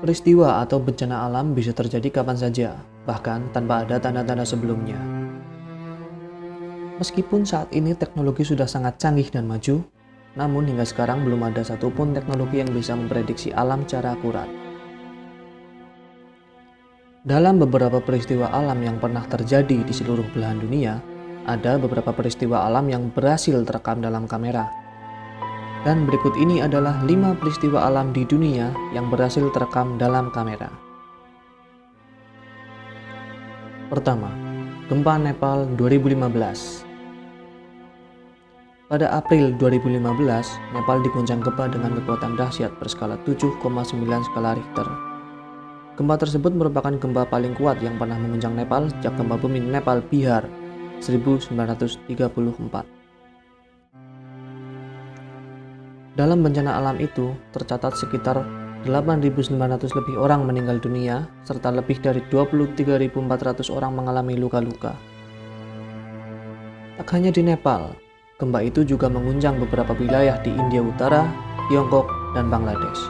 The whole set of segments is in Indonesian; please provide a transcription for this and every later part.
Peristiwa atau bencana alam bisa terjadi kapan saja, bahkan tanpa ada tanda-tanda sebelumnya. Meskipun saat ini teknologi sudah sangat canggih dan maju, namun hingga sekarang belum ada satupun teknologi yang bisa memprediksi alam secara akurat. Dalam beberapa peristiwa alam yang pernah terjadi di seluruh belahan dunia, ada beberapa peristiwa alam yang berhasil terekam dalam kamera. Dan berikut ini adalah 5 peristiwa alam di dunia yang berhasil terekam dalam kamera. Pertama, gempa Nepal 2015. Pada April 2015, Nepal diguncang gempa dengan kekuatan dahsyat berskala 7,9 skala Richter. Gempa tersebut merupakan gempa paling kuat yang pernah mengguncang Nepal sejak gempa bumi Nepal Bihar 1934. Dalam bencana alam itu, tercatat sekitar 8.900 lebih orang meninggal dunia, serta lebih dari 23.400 orang mengalami luka-luka. Tak hanya di Nepal, gempa itu juga mengguncang beberapa wilayah di India Utara, Tiongkok, dan Bangladesh.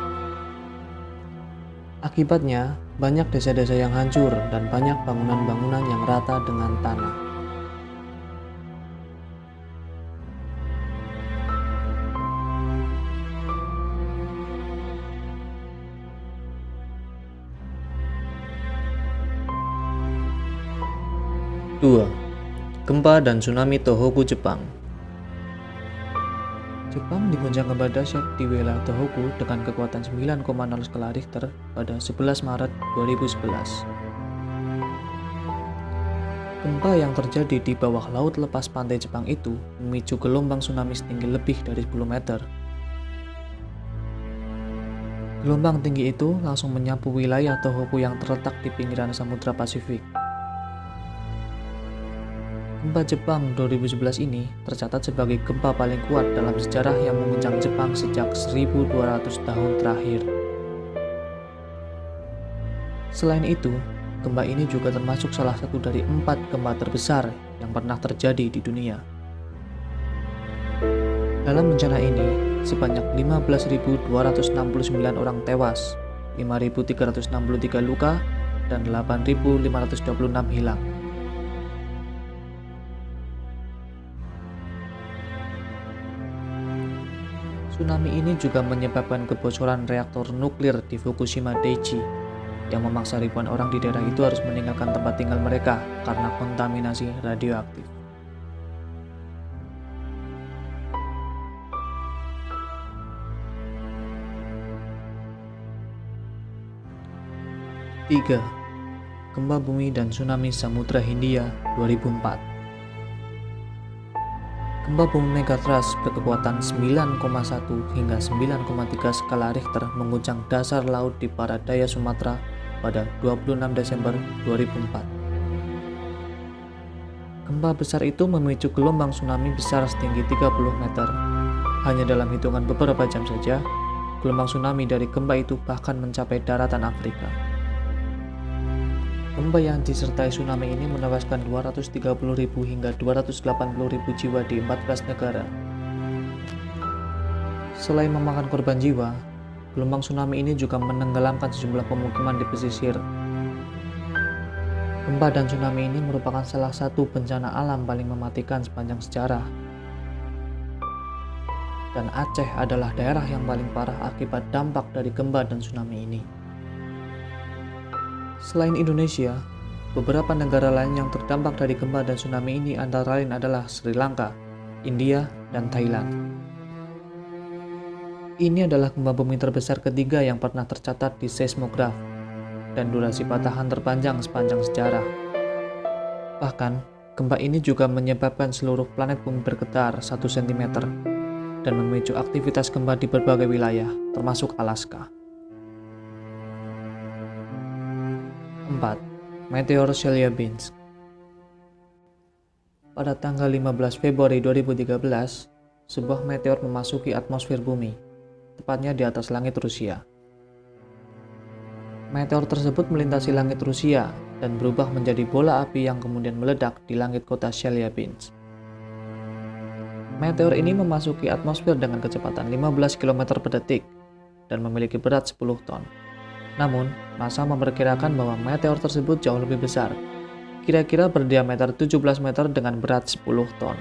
Akibatnya, banyak desa-desa yang hancur dan banyak bangunan-bangunan yang rata dengan tanah. Dua, gempa dan tsunami Tohoku, Jepang. Jepang diguncang gempa dahsyat di wilayah Tohoku dengan kekuatan 9,0 skala Richter pada 11 Maret 2011. Gempa yang terjadi di bawah laut lepas pantai Jepang itu memicu gelombang tsunami setinggi lebih dari 10 meter. Gelombang tinggi itu langsung menyapu wilayah Tohoku yang terletak di pinggiran Samudra Pasifik. Gempa Jepang 2011 ini tercatat sebagai gempa paling kuat dalam sejarah yang mengguncang Jepang sejak 1200 tahun terakhir. Selain itu, gempa ini juga termasuk salah satu dari 4 gempa terbesar yang pernah terjadi di dunia. Dalam bencana ini, sebanyak 15.269 orang tewas, 5.363 luka, dan 8.526 hilang. Tsunami ini juga menyebabkan kebocoran reaktor nuklir di Fukushima Daiichi, yang memaksa ribuan orang di daerah itu harus meninggalkan tempat tinggal mereka karena kontaminasi radioaktif. Tiga, gempa bumi dan tsunami Samudra Hindia 2004. Gempa bumi Megatrust berkekuatan 9,1 hingga 9,3 skala Richter mengguncang dasar laut di Paradaya, Sumatera pada 26 Desember 2004. Gempa besar itu memicu gelombang tsunami besar setinggi 30 meter. Hanya dalam hitungan beberapa jam saja, gelombang tsunami dari gempa itu bahkan mencapai daratan Afrika. Gempa yang disertai tsunami ini menewaskan 230.000 hingga 280.000 jiwa di 14 negara. Selain memakan korban jiwa, gelombang tsunami ini juga menenggelamkan sejumlah pemukiman di pesisir. Gempa dan tsunami ini merupakan salah satu bencana alam paling mematikan sepanjang sejarah. Dan Aceh adalah daerah yang paling parah akibat dampak dari gempa dan tsunami ini. Selain Indonesia, beberapa negara lain yang terdampak dari gempa dan tsunami ini antara lain adalah Sri Lanka, India, dan Thailand. Ini adalah gempa bumi terbesar ketiga yang pernah tercatat di seismograf dan durasi patahan terpanjang sepanjang sejarah. Bahkan, gempa ini juga menyebabkan seluruh planet bumi bergetar 1 cm dan memicu aktivitas gempa di berbagai wilayah, termasuk Alaska. 4. Meteor Chelyabinsk. Pada tanggal 15 Februari 2013, sebuah meteor memasuki atmosfer bumi, tepatnya di atas langit Rusia. Meteor tersebut melintasi langit Rusia dan berubah menjadi bola api yang kemudian meledak di langit kota Chelyabinsk. Meteor ini memasuki atmosfer dengan kecepatan 15 km per detik dan memiliki berat 10 ton. Namun, NASA memperkirakan bahwa meteor tersebut jauh lebih besar, kira-kira berdiameter 17 meter dengan berat 10 ton.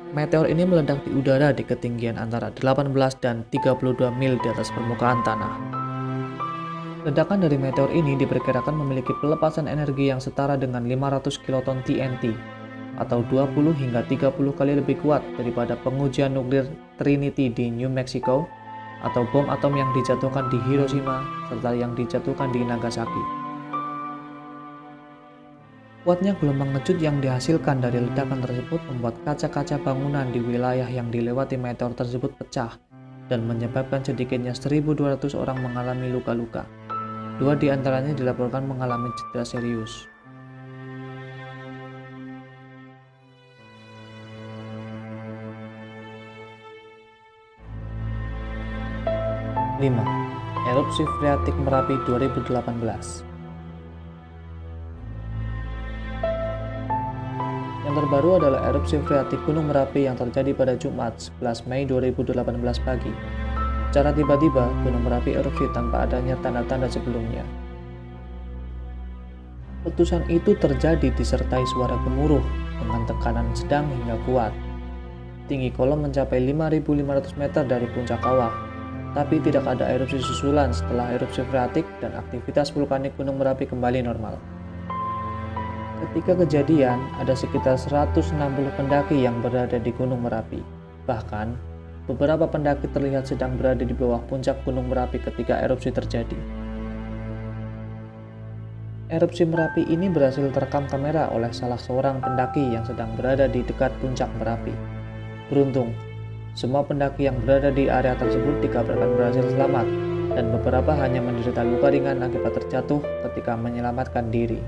Meteor ini meledak di udara di ketinggian antara 18 dan 32 mil di atas permukaan tanah. Ledakan dari meteor ini diperkirakan memiliki pelepasan energi yang setara dengan 500 kiloton TNT, atau 20 hingga 30 kali lebih kuat daripada pengujian nuklir Trinity di New Mexico, atau bom atom yang dijatuhkan di Hiroshima serta yang dijatuhkan di Nagasaki. Kuatnya gelombang kejut yang dihasilkan dari ledakan tersebut membuat kaca-kaca bangunan di wilayah yang dilewati meteor tersebut pecah dan menyebabkan sedikitnya 1.200 orang mengalami luka-luka. 2 di antaranya dilaporkan mengalami cedera serius. 5. Erupsi freatik Merapi 2018. Yang terbaru adalah erupsi freatik Gunung Merapi yang terjadi pada Jumat 11 Mei 2018 pagi. Secara tiba-tiba, Gunung Merapi erupsi tanpa adanya tanda-tanda sebelumnya. Letusan itu terjadi disertai suara gemuruh dengan tekanan sedang hingga kuat. Tinggi kolom mencapai 5.500 meter dari puncak kawah, tapi tidak ada erupsi susulan setelah erupsi freatik dan aktivitas vulkanik Gunung Merapi kembali normal. Ketika kejadian, ada sekitar 160 pendaki yang berada di Gunung Merapi. Bahkan, beberapa pendaki terlihat sedang berada di bawah puncak Gunung Merapi ketika erupsi terjadi. Erupsi Merapi ini berhasil terekam kamera oleh salah seorang pendaki yang sedang berada di dekat puncak Merapi. Beruntung, semua pendaki yang berada di area tersebut dikabarkan berhasil selamat, dan beberapa hanya menderita luka ringan akibat terjatuh ketika menyelamatkan diri.